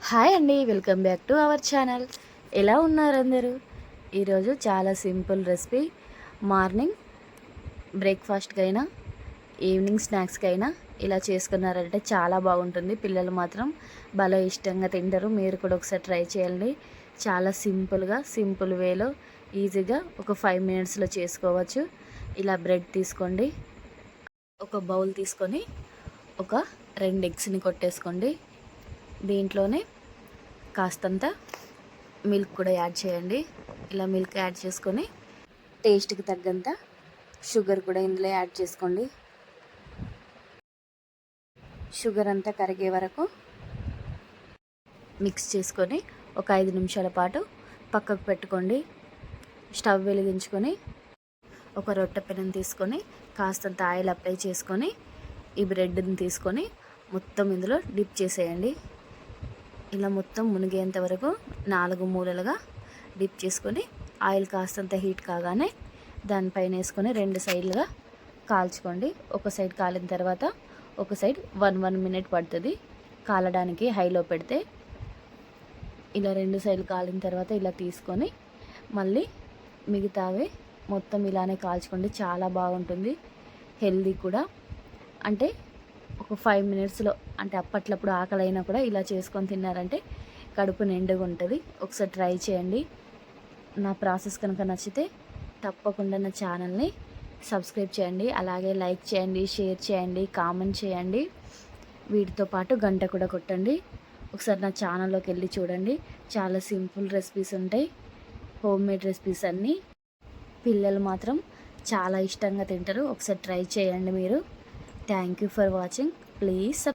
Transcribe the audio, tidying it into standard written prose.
Hi అండి, welcome back to our channel. ఎలా ఉన్నారు అందరూ? ఈరోజు చాలా సింపుల్ రెసిపీ. మార్నింగ్ బ్రేక్ఫాస్ట్కైనా ఈవినింగ్ స్నాక్స్కైనా ఇలా చేసుకున్నారంటే చాలా బాగుంటుంది. పిల్లలు మాత్రం భలే ఇష్టంగా తింటారు. మీరు కూడా ఒకసారి ట్రై చేయండి. చాలా సింపుల్గా సింపుల్ వేలో ఈజీగా ఒక 5 మినిట్స్లో చేసుకోవచ్చు. ఇలా బ్రెడ్ తీసుకోండి, ఒక బౌల్ తీసుకొని ఒక 2 ఎగ్స్ని కొట్టేసుకోండి. దీంట్లోనే కాస్తంత మిల్క్ కూడా యాడ్ చేయండి. ఇలా మిల్క్ యాడ్ చేసుకొని టేస్ట్కి తగ్గంత షుగర్ కూడా ఇందులో యాడ్ చేసుకోండి. షుగర్ అంతా కరిగే వరకు మిక్స్ చేసుకొని ఒక 5 నిమిషాల పాటు పక్కకు పెట్టుకోండి. స్టవ్ వెలిగించుకొని ఒక రొట్టె పెనం తీసుకొని కాస్తంత ఆయిల్ అప్లై చేసుకొని ఈ బ్రెడ్ని తీసుకొని మొత్తం ఇందులో డిప్ చేసేయండి. ఇలా మొత్తం మునిగేంత వరకు 4 మూలలుగా డిప్ చేసుకొని ఆయిల్ కాస్తంత హీట్ కాగానే దానిపైన వేసుకొని 2 సైడ్లుగా కాల్చుకోండి. ఒక సైడ్ కాలిన తర్వాత ఒక సైడ్ 1 మినిట్ పడుతుంది కాలడానికి హైలో పెడితే. ఇలా 2 సైడ్లు కాలిన తర్వాత ఇలా తీసుకొని మళ్ళీ మిగతావి మొత్తం ఇలానే కాల్చుకోండి. చాలా బాగుంటుంది, హెల్దీ కూడా. అంటే ఒక 5 మినిట్స్లో, అంటే అప్పట్లప్పుడు ఆకలి అయినా కూడా ఇలా చేసుకొని తిన్నారంటే కడుపు నిండుగా ఉంటుంది. ఒకసారి ట్రై చేయండి. నా ప్రాసెస్ కనుక నచ్చితే తప్పకుండా నా ఛానల్ని సబ్స్క్రైబ్ చేయండి, అలాగే లైక్ చేయండి, షేర్ చేయండి, కామెంట్ చేయండి. వీటితో పాటు గంట కూడా కొట్టండి. ఒకసారి నా ఛానల్లోకి వెళ్ళి చూడండి. చాలా సింపుల్ రెసిపీస్ ఉంటాయి, హోమ్ మేడ్ రెసిపీస్ అన్నీ. పిల్లలు మాత్రం చాలా ఇష్టంగా తింటారు. ఒకసారి ట్రై చేయండి మీరు. Thank you for watching. Please